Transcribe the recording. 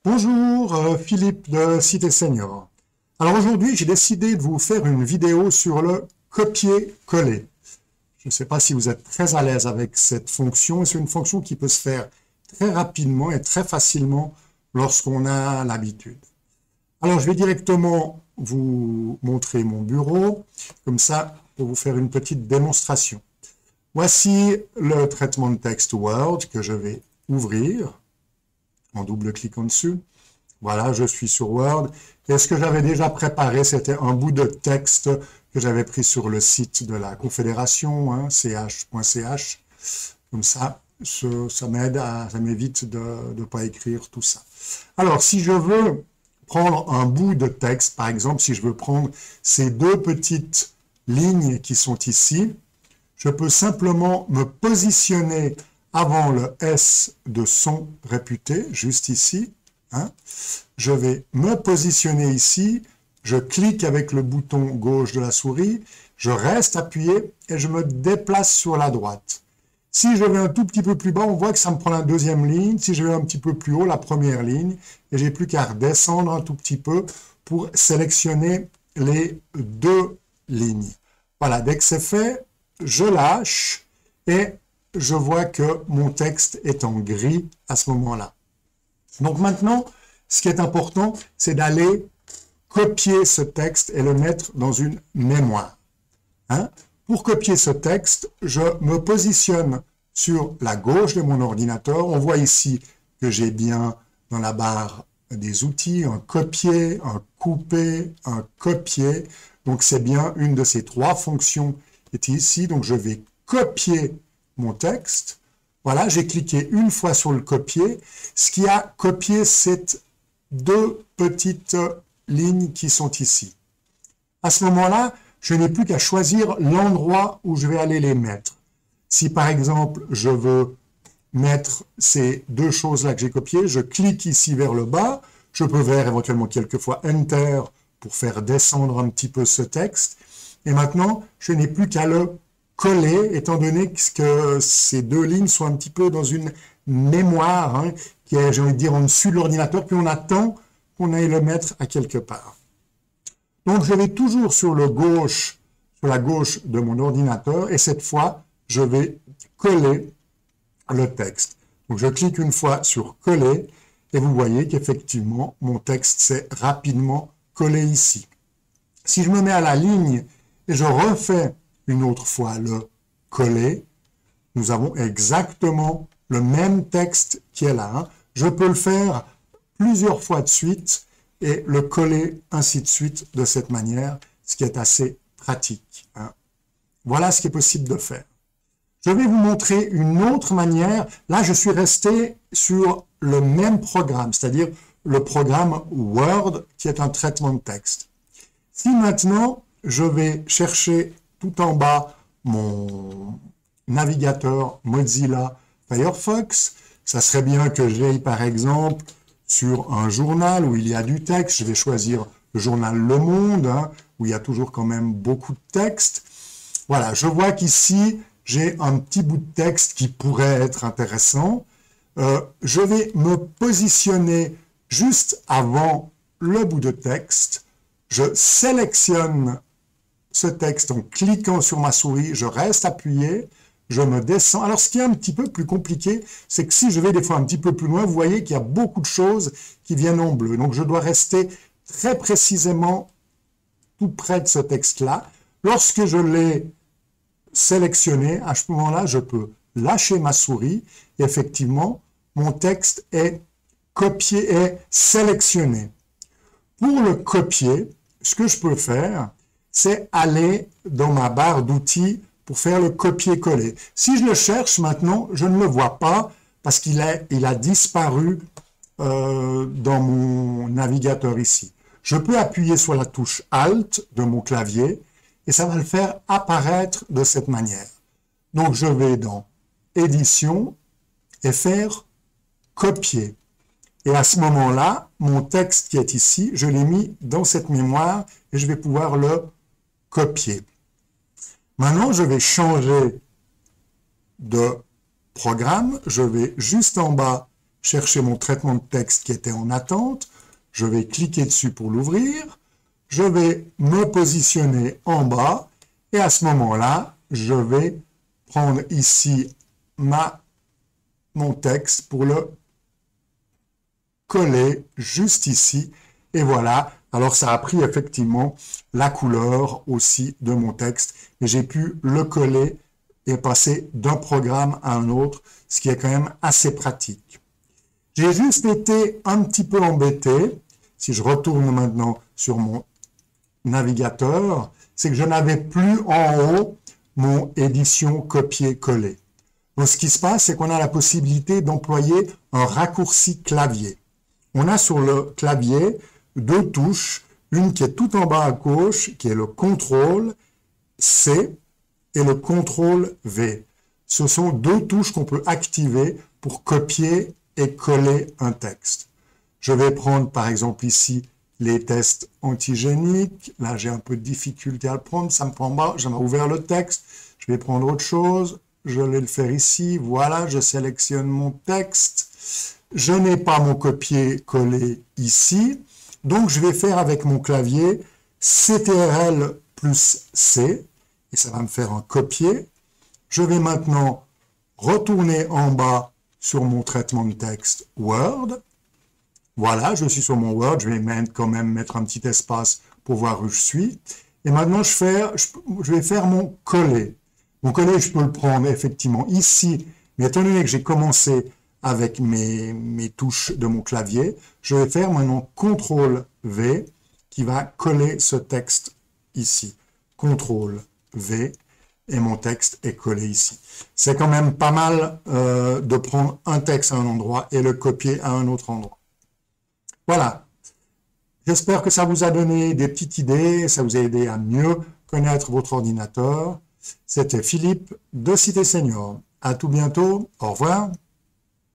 Bonjour, Philippe de Cité Senior. Alors aujourd'hui, j'ai décidé de vous faire une vidéo sur le copier-coller. Je ne sais pas si vous êtes très à l'aise avec cette fonction, et c'est une fonction qui peut se faire très rapidement et très facilement lorsqu'on a l'habitude. Alors je vais directement vous montrer mon bureau, comme ça, pour vous faire une petite démonstration. Voici le traitement de texte Word que je vais ouvrir en double-cliquant dessus. Voilà, je suis sur Word. Et ce que j'avais déjà préparé, c'était un bout de texte que j'avais pris sur le site de la Confédération, hein, ch.ch. Comme ça, ça m'évite de ne pas écrire tout ça. Alors, si je veux prendre un bout de texte, par exemple, si je veux prendre ces deux petites lignes qui sont ici, je peux simplement me positionner avant le S de son réputé, juste ici. Hein. Je vais me positionner ici, je clique avec le bouton gauche de la souris, je reste appuyé et je me déplace sur la droite. Si je vais un tout petit peu plus bas, on voit que ça me prend la deuxième ligne. Si je vais un petit peu plus haut, la première ligne. Et j'ai plus qu'à redescendre un tout petit peu pour sélectionner les deux lignes. Voilà, dès que c'est fait, je lâche et je vois que mon texte est en gris à ce moment-là. Donc maintenant, ce qui est important, c'est d'aller copier ce texte et le mettre dans une mémoire. Hein? Pour copier ce texte, je me positionne sur la gauche de mon ordinateur. On voit ici que j'ai bien dans la barre des outils un copier, un couper, un copier. Donc c'est bien une de ces trois fonctions qui est ici. Donc je vais copier mon texte. Voilà, j'ai cliqué une fois sur le copier. Ce qui a copié, c'est deux petites lignes qui sont ici. À ce moment-là, je n'ai plus qu'à choisir l'endroit où je vais aller les mettre. Si par exemple, je veux mettre ces deux choses-là que j'ai copiées, je clique ici vers le bas, je peux faire éventuellement quelquefois Enter pour faire descendre un petit peu ce texte. Et maintenant, je n'ai plus qu'à le coller, étant donné que ces deux lignes sont un petit peu dans une mémoire, hein, qui est, j'ai envie de dire, en dessus de l'ordinateur, puis on attend qu'on aille le mettre à quelque part. Donc, je vais toujours sur la gauche de mon ordinateur, et cette fois, je vais coller le texte. Donc, je clique une fois sur coller, et vous voyez qu'effectivement, mon texte s'est rapidement collé ici. Si je me mets à la ligne et je refais une autre fois le coller, nous avons exactement le même texte qui est là. Hein. Je peux le faire plusieurs fois de suite et le coller ainsi de suite de cette manière, ce qui est assez pratique. Hein. Voilà ce qui est possible de faire. Je vais vous montrer une autre manière. Là, je suis resté sur le même programme, c'est-à-dire le programme Word, qui est un traitement de texte. Si maintenant, je vais chercher tout en bas mon navigateur Mozilla Firefox, ça serait bien que j'aille par exemple sur un journal où il y a du texte. Je vais choisir le journal Le Monde, hein, où il y a toujours quand même beaucoup de texte. Voilà, je vois qu'ici, j'ai un petit bout de texte qui pourrait être intéressant. Je vais me positionner juste avant le bout de texte. Je sélectionne ce texte en cliquant sur ma souris, je reste appuyé, je me descends. Alors, ce qui est un petit peu plus compliqué, c'est que si je vais des fois un petit peu plus loin, vous voyez qu'il y a beaucoup de choses qui viennent en bleu. Donc, je dois rester très précisément tout près de ce texte-là. Lorsque je l'ai sélectionné, à ce moment-là, je peux lâcher ma souris et effectivement, mon texte est copié, est sélectionné. Pour le copier, ce que je peux faire, c'est aller dans ma barre d'outils pour faire le copier-coller. Si je le cherche maintenant, je ne le vois pas parce qu'il a disparu dans mon navigateur ici. Je peux appuyer sur la touche Alt de mon clavier et ça va le faire apparaître de cette manière. Donc, je vais dans Édition et faire Copier. Et à ce moment-là, mon texte qui est ici, je l'ai mis dans cette mémoire et je vais pouvoir le copier. Maintenant, je vais changer de programme. Je vais juste en bas chercher mon traitement de texte qui était en attente. Je vais cliquer dessus pour l'ouvrir. Je vais me positionner en bas et à ce moment-là, je vais prendre ici mon texte pour le coller juste ici. Et voilà, alors ça a pris effectivement la couleur aussi de mon texte et j'ai pu le coller et passer d'un programme à un autre, ce qui est quand même assez pratique. J'ai juste été un petit peu embêté, si je retourne maintenant sur mon navigateur, c'est que je n'avais plus en haut mon édition copier-coller. Donc ce qui se passe, c'est qu'on a la possibilité d'employer un raccourci clavier. On a sur le clavier deux touches, une qui est tout en bas à gauche, qui est le CTRL-C et le CTRL-V. Ce sont deux touches qu'on peut activer pour copier et coller un texte. Je vais prendre par exemple ici les tests antigéniques. Là, j'ai un peu de difficulté à le prendre, ça me prend pas, j'ai ouvert le texte. Je vais prendre autre chose, je vais le faire ici. Voilà, je sélectionne mon texte. Je n'ai pas mon copier-coller ici. Donc, je vais faire avec mon clavier CTRL plus C, et ça va me faire un copier. Je vais maintenant retourner en bas sur mon traitement de texte Word. Voilà, je suis sur mon Word, je vais quand même mettre un petit espace pour voir où je suis. Et maintenant, je vais faire mon coller. Mon coller, je peux le prendre effectivement ici, mais étant donné que j'ai commencé avec mes touches de mon clavier, je vais faire maintenant CTRL-V qui va coller ce texte ici. CTRL-V et mon texte est collé ici. C'est quand même pas mal de prendre un texte à un endroit et le copier à un autre endroit. Voilà. J'espère que ça vous a donné des petites idées, ça vous a aidé à mieux connaître votre ordinateur. C'était Philippe de Cité Senior. À tout bientôt. Au revoir.